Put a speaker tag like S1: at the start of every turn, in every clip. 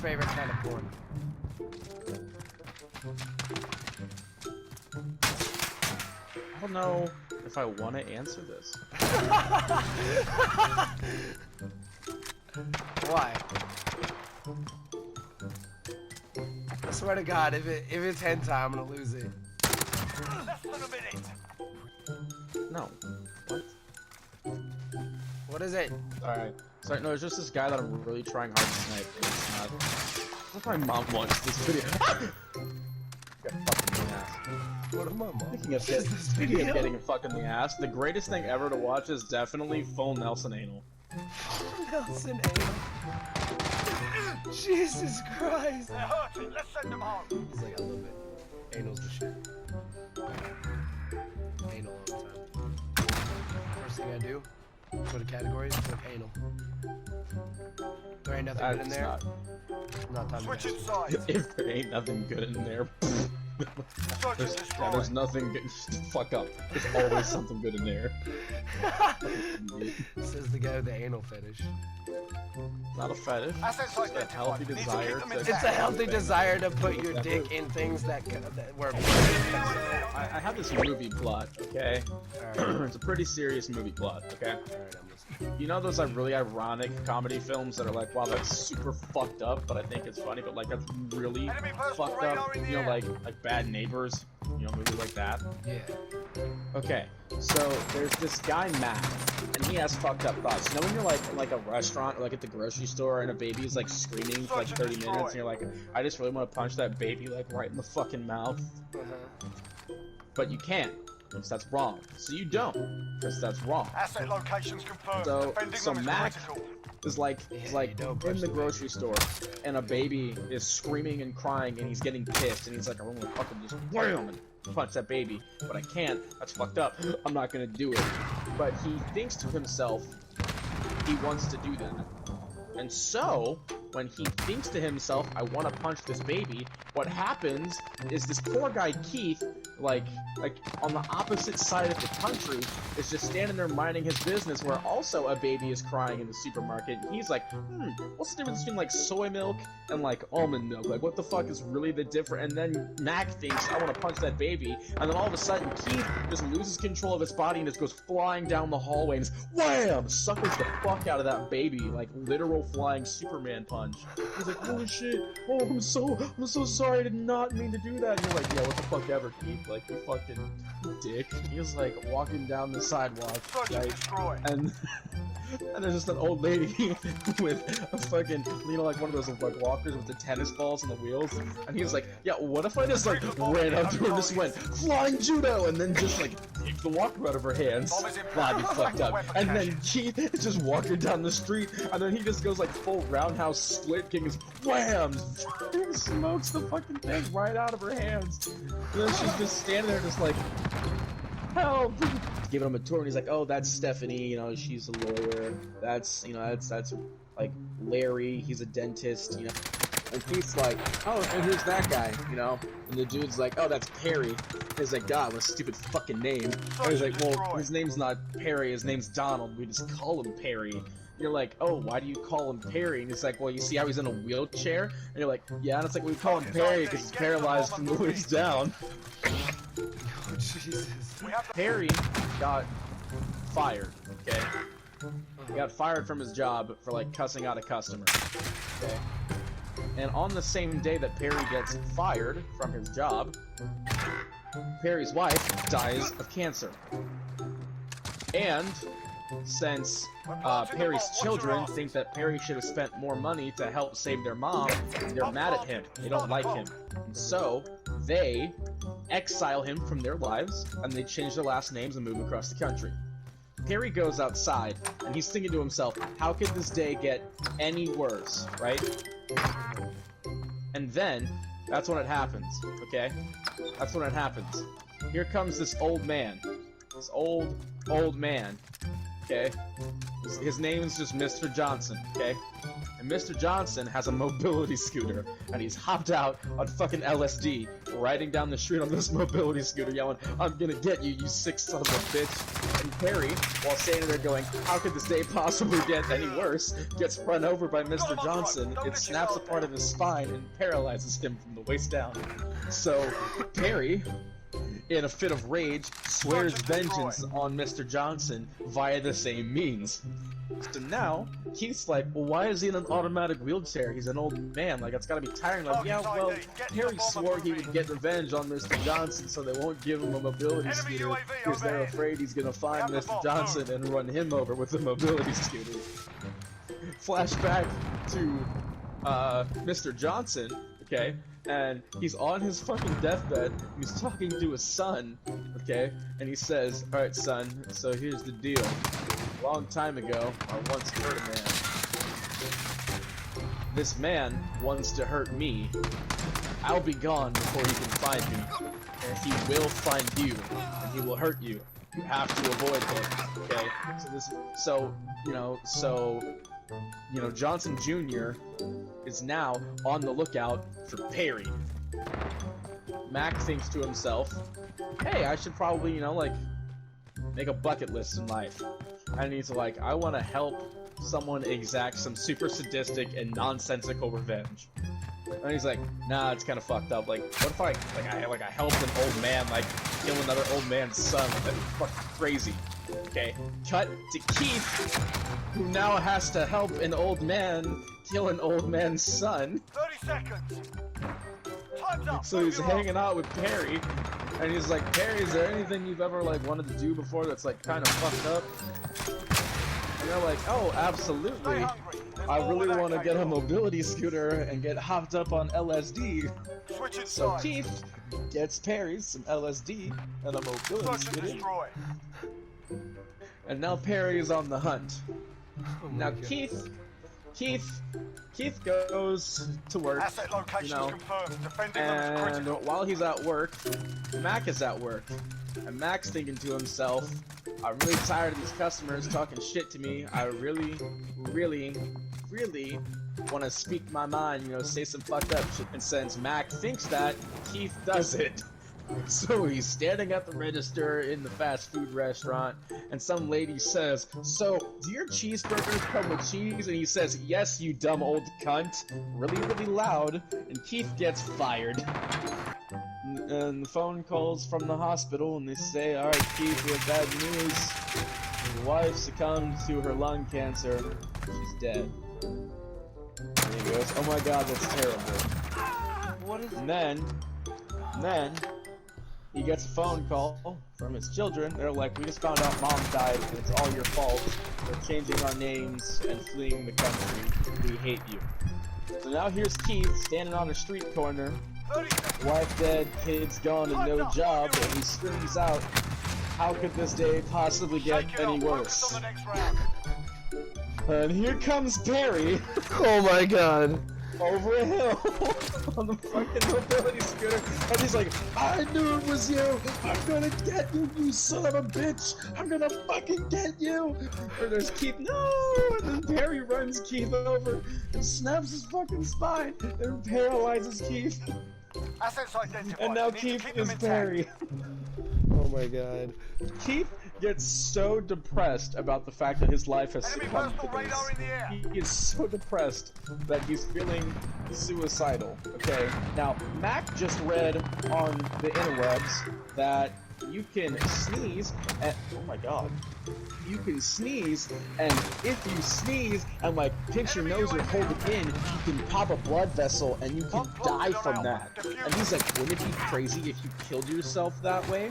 S1: favorite kind of porn?
S2: I don't know if I want to answer this.
S1: Why? I swear to God, if it's hentai, I'm gonna lose it.
S3: Less than a minute.
S2: No. What?
S1: What is it?
S2: Alright. Sorry, no, it's just this guy that I'm really trying hard to snipe, and it's not. What if my mom watched this video? Get fucked in the ass.
S1: What am I, Mom?
S2: Speaking of getting fucked in the ass, the greatest thing ever to watch is definitely full Nelson anal.
S1: Nelson anal. Jesus Christ.
S3: They're hurting. Let's send them home.
S1: He's like, I love it. Anal's the shit. Anal all the time. First thing I do, go to categories, click anal. There ain't nothing good in there. Not time to
S3: Switching
S1: mess.
S3: sides.
S2: If there ain't nothing good in there,
S3: Search and destroy.
S2: there's nothing good. Fuck up. There's always something good in there.
S1: Says the guy with the anal fetish.
S2: Not a fetish.
S3: Assets
S2: It's a
S3: identified.
S2: healthy
S3: Need to
S2: desire
S3: keep them
S2: to.
S3: intact.
S1: It's a healthy desire to put your dick in things that were.
S2: I have this movie plot, okay?
S1: Alright,
S2: It's a pretty serious movie plot, okay?
S1: I'm listening.
S2: You know those like really ironic comedy films that are like, wow, that's super fucked up, but I think it's funny, but like that's really
S3: Enemy personal
S2: fucked
S3: radar
S2: up.
S3: in the
S2: You know,
S3: air.
S2: like Bad Neighbors, you know, movies like that.
S1: Yeah.
S2: Okay, so there's this guy Matt, and he has fucked up thoughts. You know when you're like in like a restaurant or like at the grocery store and a baby's like screaming for like 30 minutes, and you're like, I just really want to punch that baby like right in the fucking mouth, but you can't, because that's wrong. So you don't, because that's wrong.
S3: Asset locations confirmed.
S2: So-
S3: Defending
S2: so
S3: them is
S2: Mac-
S3: critical.
S2: Is like he's like
S1: you don't
S2: in
S1: push
S2: the
S1: the
S2: grocery store, and a baby is screaming and crying, and he's getting pissed, and he's like, I want to fucking just wham and punch that baby, but I can't. That's fucked up. I'm not gonna do it. But he thinks to himself, he wants to do that. And so, when he thinks to himself, I want to punch this baby, what happens is this poor guy Keith, like on the opposite side of the country, is just standing there minding his business, where also a baby is crying in the supermarket, and he's like, what's the difference between like soy milk and like almond milk? Like, what the fuck is really the difference? And then Mac thinks, I want to punch that baby, and then all of a sudden Keith just loses control of his body and just goes flying down the hallway and just wham! Suckers the fuck out of that baby, like literal flying Superman punch. He's like, holy shit, oh, I'm so sorry, I did not mean to do that. And you're like, yeah, what the fuck ever, Keith, like, you fucking dick. He was like walking down the sidewalk,
S3: Search and
S2: right?
S3: destroy.
S2: And there's just an old lady with a fucking, you know, like one of those like walkers with the tennis balls and the wheels. And he was like, yeah, what if I just like ran up to her and just went flying judo, and then just like kicked the walker out of her hands? Wow, you fucked up. And then Keith is just walking down the street, and then he just goes like full roundhouse split kick, is wham, smokes the fucking thing right out of her hands. And then she's just standing there, just like, help! Giving him a tour, and he's like, oh, that's Stephanie, you know, she's a lawyer. That's, you know, that's like Larry, he's a dentist, you know. And Keith's like, oh, and who's that guy, you know? And the dude's like, oh, that's Perry. He's like, God, what a stupid fucking name. And he's like, well, his name's not Perry, his name's Donald, we just call him Perry. And you're like, oh, why do you call him Perry? And he's like, well, you see how he's in a wheelchair? And you're like, yeah, and it's like, we call him Perry because he's paralyzed from the waist down.
S1: Oh, Jesus.
S2: Perry got fired, okay? He got fired from his job for, like, cussing out a customer, okay? And on the same day that Perry gets fired from his job, Perry's wife dies of cancer. And since Perry's children think that Perry should have spent more money to help save their mom, they're mad at him. They don't like him. And so, they exile him from their lives, and they change their last names and move across the country. Perry goes outside, and he's thinking to himself, how could this day get any worse, right? And then, that's when it happens, okay? That's when it happens. Here comes this old man. This old man. okay? His name is just Mr. Johnson, okay? And Mr. Johnson has a mobility scooter, and he's hopped out on fucking LSD, riding down the street on this mobility scooter, yelling, "I'm gonna get you, you sick son of a bitch!" And Perry, while standing there going, "How could this day possibly get any worse?" gets run over by Mr. Johnson. It snaps a part of his spine and paralyzes him from the waist down. So Perry, in a fit of rage, swears vengeance on Mr. Johnson via the same means. So now, Keith's like, well, why is he in an automatic wheelchair? He's an old man, like, it's gotta be tiring. Like, yeah, well, Perry swore he would get revenge on Mr. Johnson, so they won't give him a mobility scooter, because they're afraid he's gonna find Mr. Johnson and run him over with the mobility scooter. Flashback to, Mr. Johnson, okay? And he's on his fucking deathbed, he's talking to his son, okay? And he says, "Alright son, so here's the deal. A long time ago, I once hurt a man. This man wants to hurt me. I'll be gone before he can find me. And he will find you, and he will hurt you. You have to avoid him, okay? So Johnson Jr. is now on the lookout for Perry. Mac thinks to himself, hey, I should probably, make a bucket list in life. And he's like, I want to help someone exact some super sadistic and nonsensical revenge. And he's like, nah, it's kind of fucked up. Like, what if I helped an old man, kill another old man's son? That'd be fucking crazy. Okay, cut to Keith, who now has to help an old man kill an old man's son.
S3: 30 seconds. Time's up.
S2: So he's hanging out with Perry, and he's like, Perry, is there anything you've ever wanted to do before that's kind of fucked up? And they're like, oh, absolutely. I really want to get a mobility scooter and get hopped up on LSD. So Keith gets Perry some LSD and a mobility scooter. And now Perry is on the hunt. Now Keith goes to work, and while he's at work, Mac is at work. And Mac's thinking to himself, I'm really tired of these customers talking shit to me. I really want to speak my mind, say some fucked up shit. And since Mac thinks that, Keith does it. So he's standing at the register in the fast food restaurant, and some lady says, so, do your cheeseburgers come with cheese? And he says, yes, you dumb old cunt, really loud, and Keith gets fired. And the phone calls from the hospital, and they say, alright Keith, we have bad news. Your wife succumbed to her lung cancer. She's dead. And he goes, oh my god, that's terrible.
S1: What is
S2: and then he gets a phone call from his children. They're like, we just found out mom died and it's all your fault. We're changing our names and fleeing the country. We hate you. So now here's Keith standing on a street corner. Wife dead, kids gone, and no job. And he screams out, how could this day possibly get any worse? And here comes Perry.
S1: Oh my god.
S2: Over a hill on the fucking mobility scooter, and he's like, I knew it was you! I'm gonna get you, you son of a bitch! I'm gonna fucking get you! And there's Keith, no! And then Perry runs Keith over and snaps his fucking spine and paralyzes Keith. And now Keith is Perry.
S1: Oh my god.
S2: Keith gets so depressed about the fact that his life has succumbed to this. He is so depressed that he's feeling suicidal. Okay, now Mac just read on the interwebs that you can sneeze and oh my god, you can sneeze, and if you sneeze and pinch your nose or hold it in, you can pop a blood vessel and you can die from that. And he's like, wouldn't it be crazy if you killed yourself that way?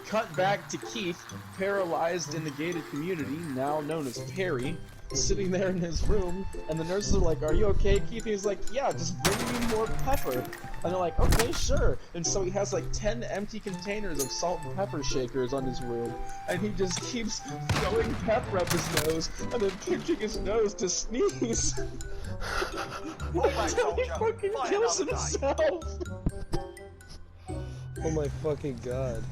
S2: Cut back to Keith, paralyzed in the gated community, now known as Perry, sitting there in his room, and the nurses are like, are you okay, Keith? And he's like, yeah, just bring me more pepper. And they're like, okay, sure. And so he has 10 empty containers of salt and pepper shakers on his room, and he just keeps throwing pepper up his nose, and then pinching his nose to sneeze. Until he fucking kills himself.
S4: Oh my fucking god.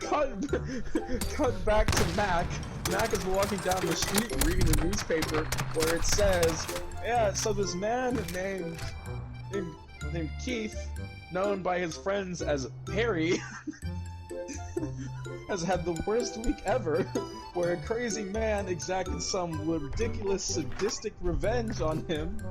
S2: Cut back to Mac. Mac is walking down the street reading the newspaper where it says, yeah, so this man named Keith, known by his friends as Perry, has had the worst week ever, where a crazy man exacted some ridiculous sadistic revenge on him.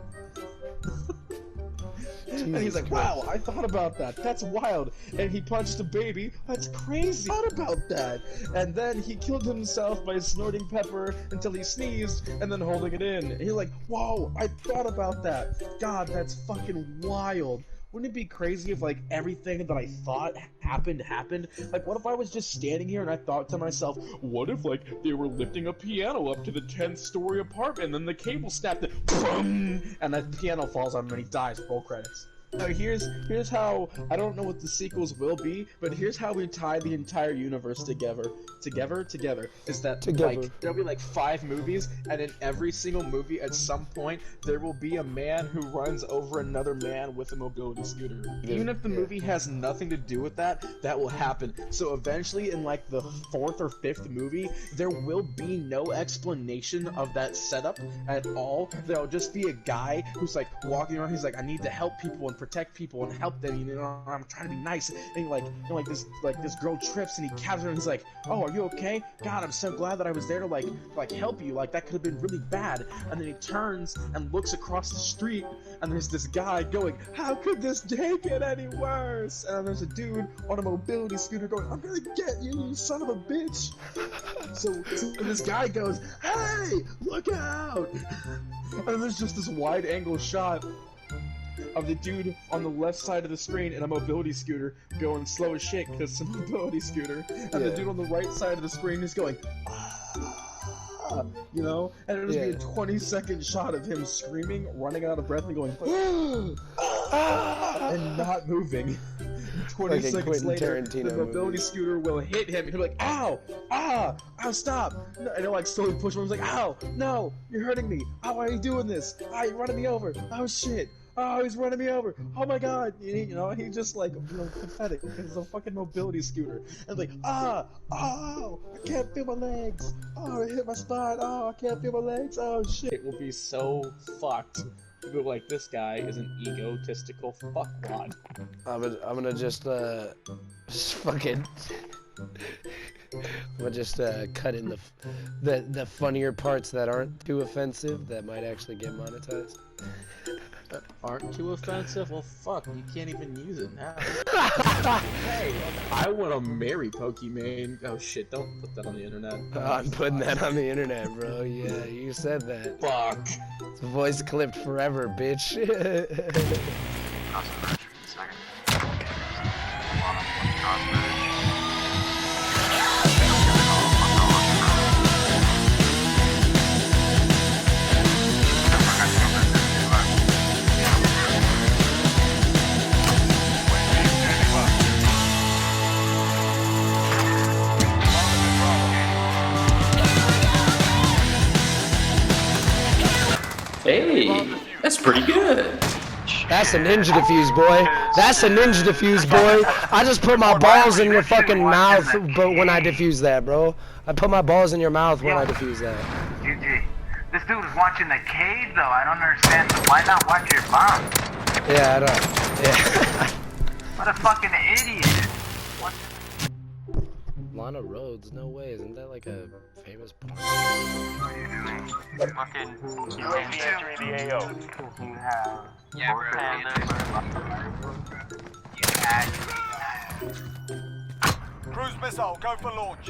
S2: And he's like, wow, I thought about that. That's wild. And he punched a baby. That's crazy. I thought about that. And then he killed himself by snorting pepper until he sneezed and then holding it in. And he's like, whoa, I thought about that. God, that's fucking wild. Wouldn't it be crazy if, like, everything that I thought happened? Like, what if I was just standing here and I thought to myself, what if, like, they were lifting a piano up to the 10th story apartment and then the cable snapped it, boom, and that piano falls on him and he dies, roll credits. Now here's how, I don't know what the sequels will be, but here's how we tie the entire universe together, is that, like, there'll be like 5 movies, and in every single movie, at some point, there will be a man who runs over another man with a mobility scooter. Even if the movie has nothing to do with that, that will happen. So eventually, in like the 4th or 5th movie, there will be no explanation of that setup at all. There'll just be a guy who's like walking around, he's like, I need to help people and protect people and help them, you know, I'm trying to be nice, and this girl trips and he catches her and he's like, oh, are you okay? God, I'm so glad that I was there to like help you, like that could have been really bad. And then he turns and looks across the street and there's this guy going, how could this day get any worse? And there's a dude on a mobility scooter going, I'm gonna get you, you son of a bitch. So this guy goes, hey, look out. And there's just this wide angle shot of the dude on the left side of the screen in a mobility scooter going slow as shit because it's a mobility scooter, and the dude on the right side of the screen is going, ah, you know, and it'll just be a 20-second shot of him screaming, running out of breath, and going, ah, and not moving. 20 seconds later, the mobility scooter will hit him, and he'll be like, ow, ow, stop, and he'll like slowly push him, he's like, ow, no, you're hurting me, oh, why are you doing this, oh, you're running me over, oh shit, oh, he's running me over, oh my god, you know, he's just like, you know, pathetic, because it's a fucking mobility scooter, and like, oh, I can't feel my legs, oh, it hit my spine, oh, I can't feel my legs, oh shit. It will be so fucked. People like, this guy is an egotistical fuckwad.
S4: I'm gonna just fucking... I'm gonna just cut in the funnier parts that aren't too offensive, that might actually get monetized.
S2: Aren't too offensive? Well, fuck, you can't even use it now. Hey, I want to marry Pokimane. Oh shit, don't put that on the internet.
S4: I'm putting that on the internet, bro. Yeah, you said that.
S2: Fuck.
S4: It's voice clipped forever, bitch.
S5: Hey, that's pretty good.
S4: That's a ninja defuse, boy. That's a ninja defuse, boy. I just put my balls in your fucking mouth, but when I defuse that, bro. I put my balls in your mouth when I defuse that.
S6: GG. This dude is watching the cave, though. I don't understand. Why not watch your mom?
S4: Yeah, I don't. Yeah.
S6: What a fucking idiot. What?
S4: Lana Rhodes? No way. Isn't that like a famous porn?
S6: What are you doing?
S3: Fucking UAV entering the AO.
S6: You have...
S7: Yeah, bro.
S3: Cruise missile, go for launch.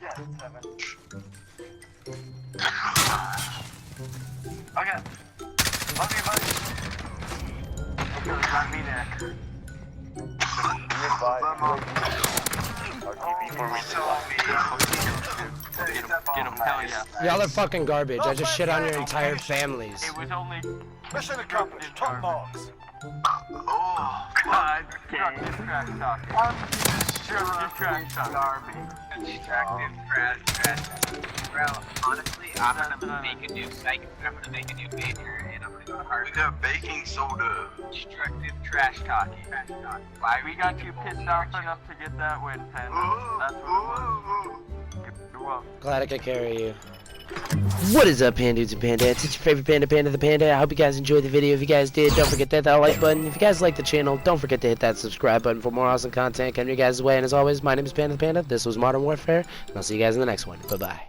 S6: Yes, 7. Okay. Okay, buddy. Okay, let me there.
S7: Get him, hell yeah.
S4: Y'all are fucking garbage. I just shit on your entire families.
S7: It was only...
S3: Mission accomplished, top marks.
S6: Oh,
S7: God damn. Trash talk. Trash talk.
S6: garbage.
S7: Destructive trash. Bro, honestly, I'm gonna make a new site, I'm gonna make a new major, and I'm gonna
S8: We got baking soda.
S7: Destructive trash talking. Why we got you pissed off enough to get that win, Panda? That's what it was. You're welcome.
S4: Glad I could carry you. What is up, Pandudes and Pandettes? It's your favorite Panda the Panda. I hope you guys enjoyed the video. If you guys did, don't forget to hit that like button. If you guys like the channel, don't forget to hit that subscribe button for more awesome content coming your guys' way. And as always, my name is Panda the Panda. This was Modern Warfare, and I'll see you guys in the next one. Bye-bye.